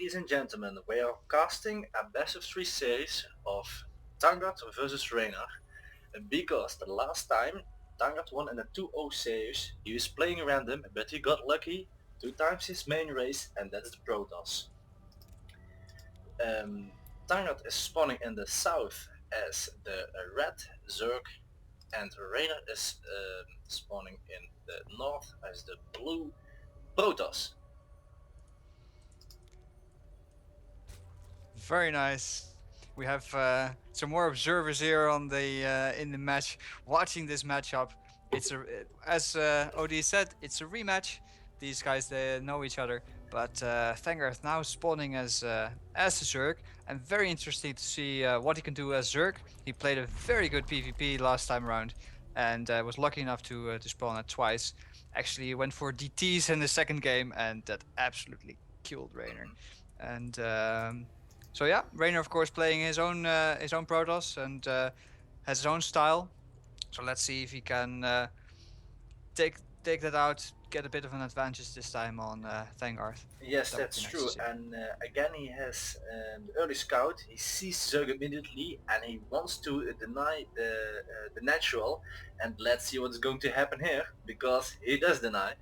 Ladies and gentlemen, we are casting a best of three series of Thangarth versus Reiner. Because the last time Thangarth won in a 2-0 series, he was playing random, but he got lucky two times his main race, and that's the Protoss. Um, Thangarth is spawning in the south as the red Zerg, and Reiner is spawning in the north as the blue Protoss. Very nice. We have some more observers here on the in the match, watching this matchup. It's a as OD said, it's a rematch. These guys they know each other, but Thangarth now spawning as a Zerg, and very interesting to see what he can do as Zerg. He played a very good PvP last time around, and was lucky enough to spawn it twice. Actually, he went for DTs in the second game, and that absolutely killed Rainer. And so yeah, Rainer of course playing his own Protoss and has his own style. So let's see if he can take that out, get a bit of an advantage this time on Thangarth. Yes, That would that's be nice to true. see. And again, he has the early scout. He sees Zerg immediately, and he wants to deny the natural. And let's see what's going to happen here, because he does deny.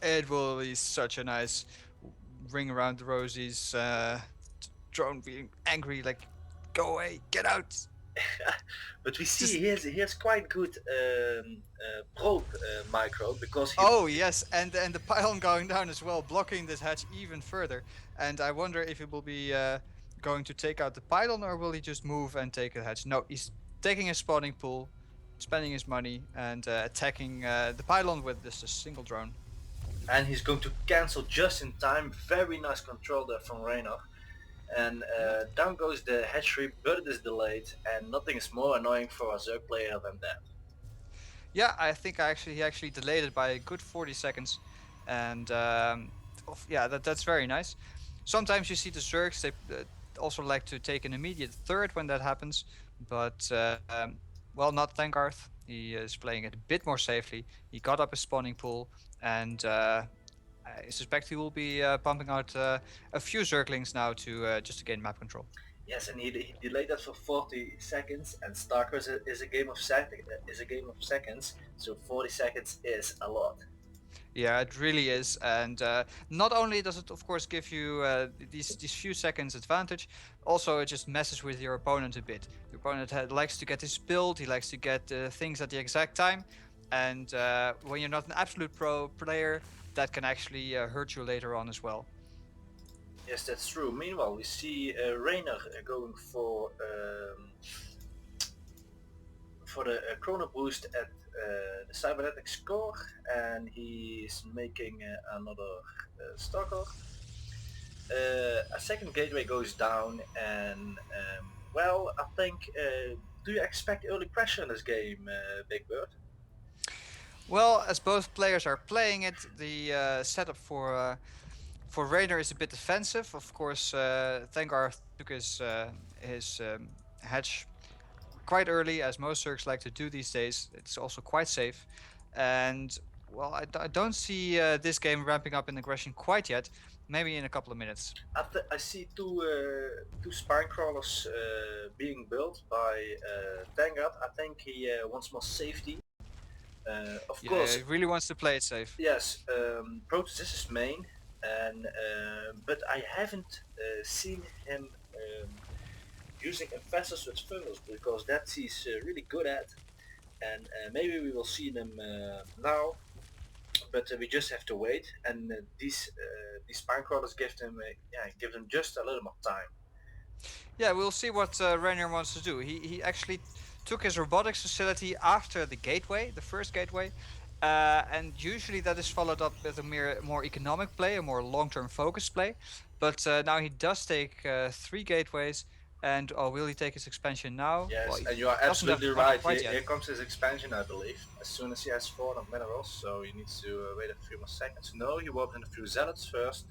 It will be such a nice ring around the rosies. Drone being angry, like, go away, get out. But we see Just he has quite good probe micro because he oh yes, and the pylon going down as well, blocking this hatch even further. And I wonder if he will be going to take out the pylon or will he just move and take a hatch? No, he's taking a spawning pool, spending his money, and attacking the pylon with just a single drone. and he's going to cancel just in time. Very nice control there from Reynor. And down goes the hatchery, but it is delayed, and nothing is more annoying for a Zerg player than that. Yeah, I think he actually delayed it by a good 40 seconds, and yeah, that's very nice. Sometimes you see the Zergs they also like to take an immediate third when that happens, but well, not Thangarth. He is playing it a bit more safely. He got up a spawning pool, and I suspect he will be pumping out a few Zerglings now to just to gain map control. Yes, and he delayed that for 40 seconds, and Stalker is a game of seconds, so 40 seconds is a lot. Yeah, it really is, and not only does it, of course, give you these few seconds advantage, also it just messes with your opponent a bit. Your opponent likes to get his build, he likes to get things at the exact time, and when you're not an absolute pro player, that can actually hurt you later on as well. Yes, that's true. Meanwhile, we see Reiner going for the chrono boost at the cybernetic score, and he's making another stalker. A second gateway goes down, and well, I think. Do you expect early pressure in this game, Big Bird? Well, as both players are playing it, the setup for Rainer is a bit defensive. Of course, Thangarth took his hatch quite early, as most Zergs like to do these days. It's also quite safe. And, well, I don't see this game ramping up in aggression quite yet. Maybe in a couple of minutes. I see two spine crawlers being built by Thangarth. I think he wants more safety. Of Yeah, course, he really wants to play it safe. yes, Protoss is his main, and but I haven't seen him using infestors with funnels, because that he's really good at, and maybe we will see them now, but we just have to wait. And these spine crawlers give them just a little more time. Yeah, we'll see what Rainier wants to do. He actually took his robotics facility after the gateway, the first gateway, and usually that is followed up with a more economic play, a more long-term focused play. But now he does take three gateways, and oh, will he take his expansion now? Well, Yes, he and you are doesn't have absolutely the money right. quite Here yet. comes his expansion, I believe. As soon as he has 4 of minerals, so he needs to wait a few more seconds. No, he walked in a few zealots first.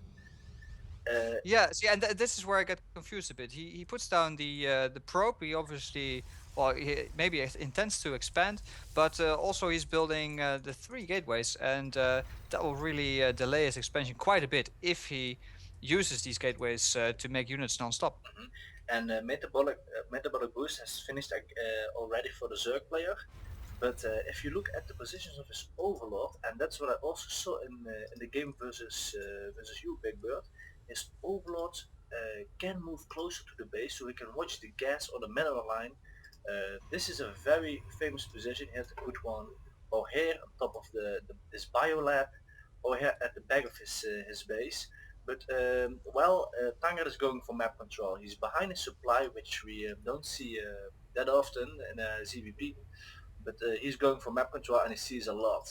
Yeah, see, and this is where I get confused a bit. He puts down the probe. He obviously, well, he maybe intends to expand, but also he's building the three gateways, and that will really delay his expansion quite a bit if he uses these gateways to make units non-stop. Mhm. And metabolic boost has finished already for the Zerg player. But if you look at the positions of his overlord, and that's what I also saw in the game versus you, Big Bird, his overlord can move closer to the base, so he can watch the gas or the mineral line. This is a very famous position. He had to put one or here on top of his biolab, or here at the back of his base. But Tanger is going for map control. He's behind his supply, which we don't see that often in ZVP. But he's going for map control and he sees a lot.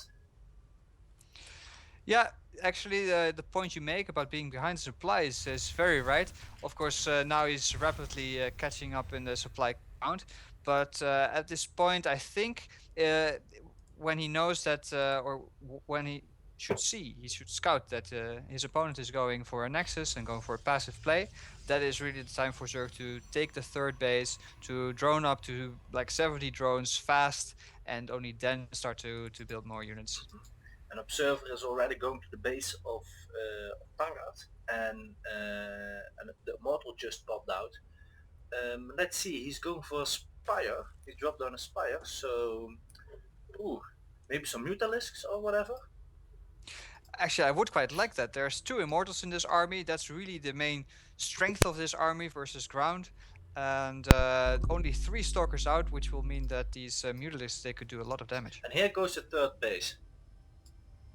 Yeah, actually, the point you make about being behind the supply is very right. Of course, now he's rapidly catching up in the supply count, but at this point, I think uh, when he knows that, when he should scout that his opponent is going for a nexus and going for a passive play. That is really the time for Zerg to take the third base, to drone up to like 70 drones fast, and only then start to build more units. Mhm. An observer is already going to the base of Thangarth, and the immortal just popped out. Let's see, he's going for a spire. He dropped down a spire, so ooh, maybe some mutalisks or whatever. Actually, I would quite like that. There's two immortals in this army. That's really the main strength of this army versus ground. And only three stalkers out, which will mean that these mutalisks they could do a lot of damage. And here goes the third base,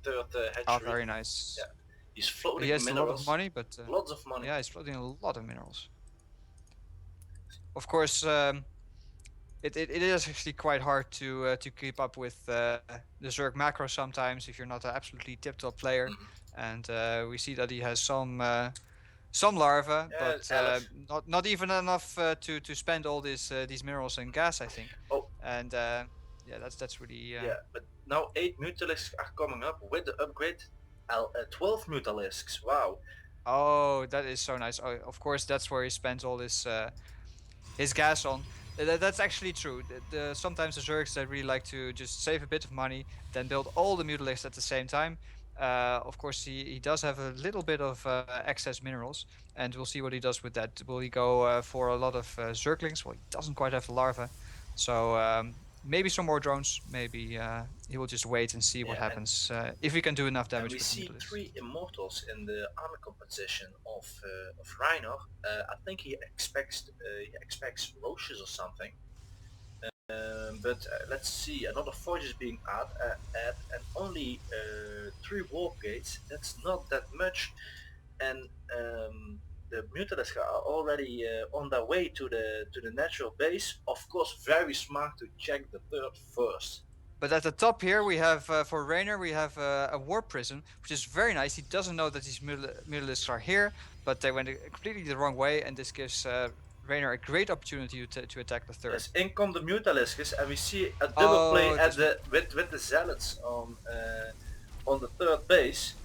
third Oh, hatchery. very nice. Yeah, he's He floating has a lot of minerals, money, but lots of money. yeah, he's floating a lot of minerals. Of course, it is actually quite hard to keep up with the Zerg macro sometimes if you're not an absolutely tip-top player. Mhm. And we see that he has some larvae, Yeah, but Aleph. not even enough to spend all these minerals and gas, I think. Oh, And yeah, that's really yeah, but now 8 mutalisks are coming up with the upgrade. 12 mutalisks, wow. oh, that is so nice. Oh, of course, that's where he spends all his gas on. That's actually true. Sometimes the Zergs that really like to just save a bit of money, then build all the mutalisks at the same time. Of course, he does have a little bit of excess minerals, and we'll see what he does with that. Will he go for a lot of Zerglings? Well, he doesn't quite have the larva, so maybe some more drones. Maybe he will just wait and see what Yeah, happens if he can do enough and damage we with the see mutalisks. 3 immortals in the armor composition of Reiner. I think he expects Roches or something. But let's see, another forge is being add and only 3 warp gates. That's not that much, and the mutalisks are already on their way to the natural base. Of course, very smart to check the third first. But at the top here, we have for Rainer, we have a warp prism, which is very nice. He doesn't know that these mutalisks are here, but they went completely the wrong way, and this gives Rainer a great opportunity to attack the third. Yes, in come the mutalisks, and we see a double play Oh, at this the with the zealots on the third base.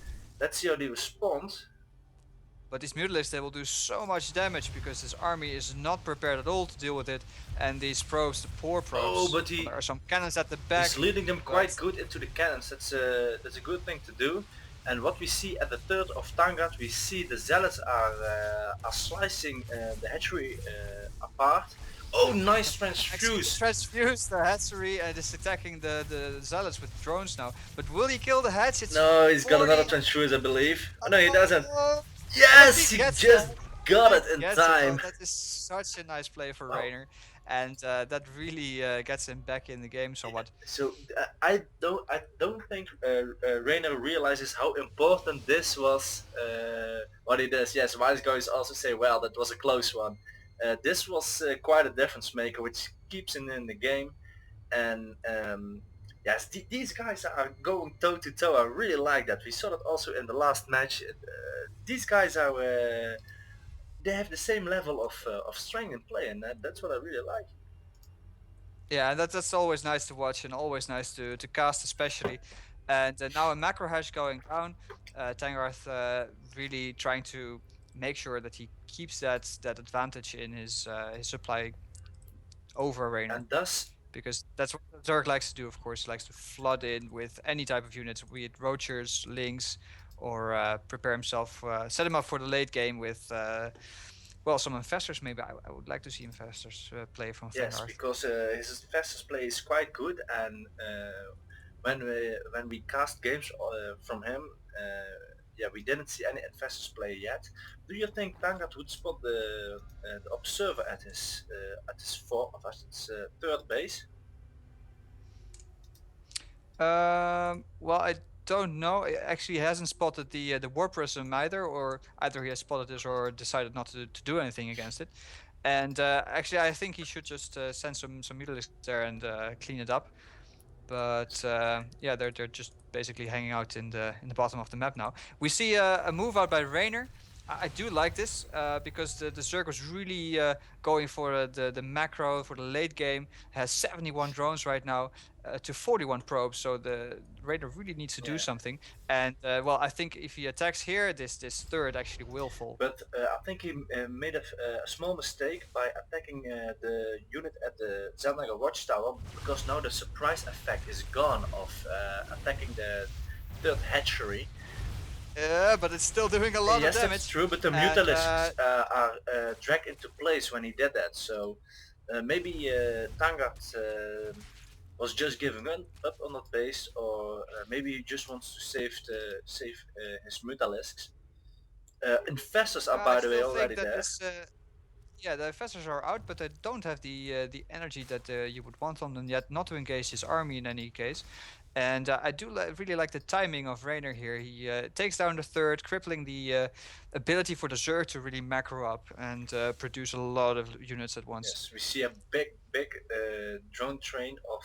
Let's see how they respond. but these mutalisks they will do so much damage because this army is not prepared at all to deal with it, and these probes, the poor Oh, probes. but Well, there are some cannons at the he's back, leading them quite but good into the cannons. That's a good thing to do. And what we see at the third of Tangard, we see the zealots are slicing the hatchery apart. Oh, nice actually transfuse! transfused the hatchery and is attacking the zealots with drones now. But will he kill the hatch? It's No, he's got another 40. transfuse, I believe. Oh, no, he doesn't. Oh, and Yes, he he gets just that. got And it in gets it. Oh, time. that is such a nice play for Wow. Rainer, and that really gets him back in the game somewhat. So I don't think Reiner realizes how important this was. What he does. Yes, wise guys also say, well, that was a close one. This was quite a difference maker, which keeps him in the game. And yes, these guys are going toe to toe. I really like that. We saw that also in the last match. These guys are. They have the same level of strength in play, and that's what I really like. Yeah, and that's always nice to watch and always nice to cast especially. And now a macro hash going down, Thangarth really trying to make sure that he keeps that advantage in his supply over Rainer. And thus, Because that's what Zerg likes to do, of course. He likes to flood in with any type of units, be it Roachers, Lynx, or prepare himself, set him up for the late game with well, some investors. Maybe I would like to see investors play from Yes, Thangarth. because his fastest play is quite good, and when we cast games from him, yeah, we didn't see any investors play yet. Do you think Tangat would spot the observer at his third base? Well, I don't know. Actually, he hasn't spotted the warp prism either, or either he has spotted this or decided not to do anything against it. And actually, I think he should just send some mutalisks there and clean it up. But yeah, they're just basically hanging out in the bottom of the map now. We see a move out by Raynor. I do like this because the Zerg was really going for the macro for the late game. Has 71 drones right now to 41 probes, so the Raynor really needs to do Yeah, something. And well, I think if he attacks here, this third actually will fall. but I think he made a small mistake by attacking the unit at the Zelnaga Watchtower, because now the surprise effect is gone of attacking the third hatchery. Yeah, but it's still doing a lot of Yes, damage. that's true, but the And mutalisks are dragged into place when he did that, so maybe Tangat was just giving up on that base, or maybe he just wants to save his mutalisks. Infestors are, I by the way, still think already that there. this yeah, the investors are out, but they don't have the energy that you would want on them yet, not to engage his army in any case. And I do really like the timing of Raynor here. He takes down the third, crippling the ability for the Zerg to really macro up and produce a lot of units at once. Yes, we see a big drone train of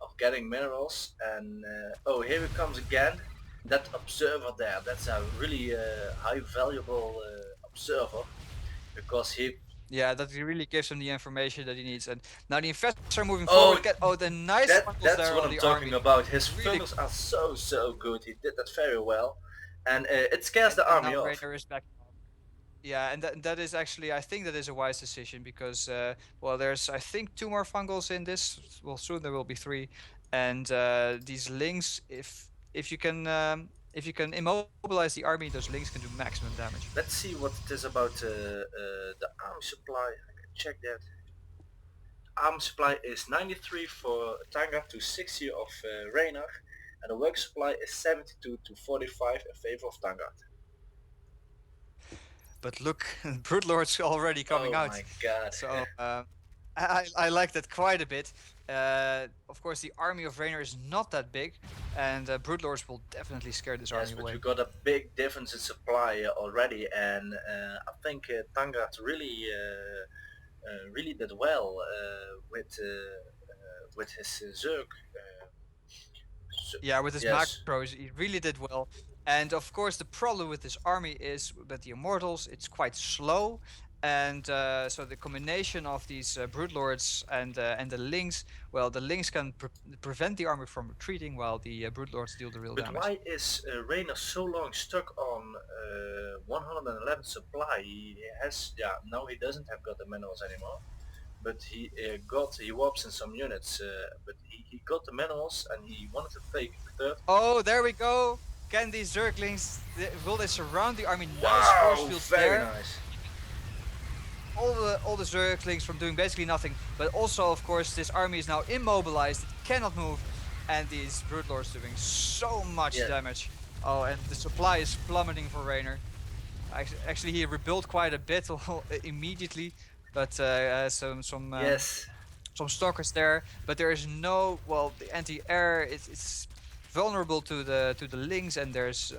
of getting minerals, and oh, here it comes again. That observer there, that's a really high valuable observer, because he. Yeah, that really gives him the information that he needs. And now the investors are moving Oh, forward. Get the nice funnels that's there what on I'm the talking army. about. His Really, funnels are so good. He did that very well, and it scares the and army now off. Raynor is back. Yeah, and that is actually, I think that is a wise decision because well, there's I think two more fungals in this. Well, soon there will be three, and these links, if you can immobilize the army, those links can do maximum damage. Let's see what it is about the army supply. I can check that. Arm supply is 93 for Tanga to 60 of Reynard, and the work supply is 72 to 45 in favor of Tanga. But look, Broodlord's already coming Oh out, my god. so I like that quite a bit. Of course, the army of Raynor is not that big, and Broodlords will definitely scare this Yes, army but away. we got a big difference in supply already, and I think Tangat really did well with his Zerg. Yeah, with his Yes, macros, he really did well. And of course, the problem with this army is that the Immortals, it's quite slow. And so the combination of these Broodlords and the Lynx, well, the Lynx can prevent the army from retreating while the Broodlords deal the real but damage. why is Reynor so long stuck on 111 supply? He has, yeah, now he doesn't have got the minerals anymore, but he warps in some units, but he got the minerals and he wanted to take third. Oh, there we go. Can these Zerglings, will they surround the army? Nice force Wow, fields very there. nice. All the Zerglings from doing basically nothing, but also of course this army is now immobilized, it cannot move, and these Broodlords doing so much Yeah. damage. Oh, and the supply is plummeting for Raynor. Actually, he rebuilt quite a bit immediately, but Yes. some stalkers there. But there is no, well, the anti-air it's vulnerable to the links, and there's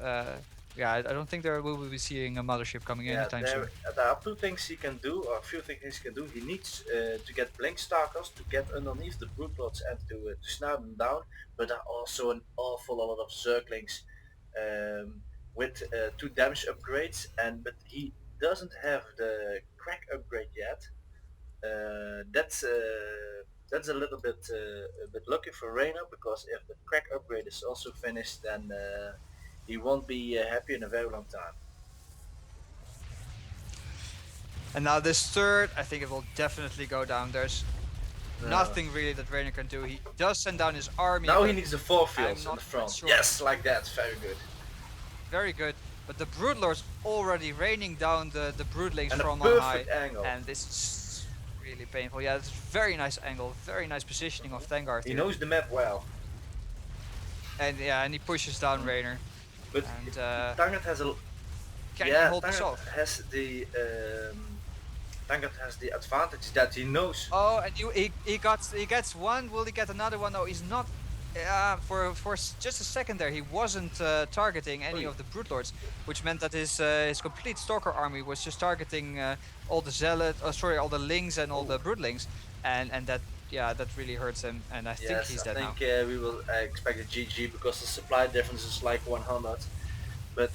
yeah, I don't think there will be seeing a mothership coming Yeah, anytime soon. there are two things he can do, or a few things he can do. He needs to get blink stalkers to get underneath the broodlords and to snout them down. But there are also an awful lot of zerglings with 2 damage upgrades, but he doesn't have the crack upgrade yet. That's a little bit lucky for Reynor, because if the crack upgrade is also finished, then he won't be happy in a very long time. And now this third, I think it will definitely go down. There's No. nothing really that Raynor can do. He does send down his army. Now he but needs the 4 fields I'm on not the front. sure. Yes, like that. Very good. very good. But the Broodlord's already raining down the Broodlings And a from on high, perfect angle. and this is really painful. Yeah, it's very nice angle, very nice positioning of Thangarth He here, knows the map well. and yeah, and he pushes down Rainer. But And Thangarth has a can he yeah. hold this off? Thangarth has the advantage that he knows. Oh, and he gets one. Will he get another one? No, he's not. For just a second there, he wasn't targeting any Oei. of the Broodlords, which meant that his complete Stalker army was just targeting all the Zealot, sorry, all the Lings and all the Broodlings, and that that really hurts him. And I think Yes, he's I dead now. think we will expect a GG because the supply difference is like 100. But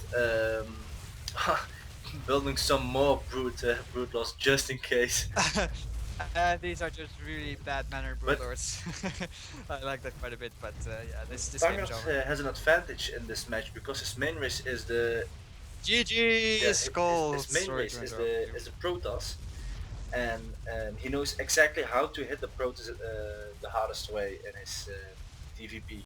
building some more brute loss just in case. These are just really bad mannered But Broodlords. I like that quite a bit, but yeah, this game is Thangarth over. has an advantage in this match because his main race is the GG his Skulls! main Sorry to race interrupt you. is the Protoss, and he knows exactly how to hit the Protoss the hardest way in his TVP.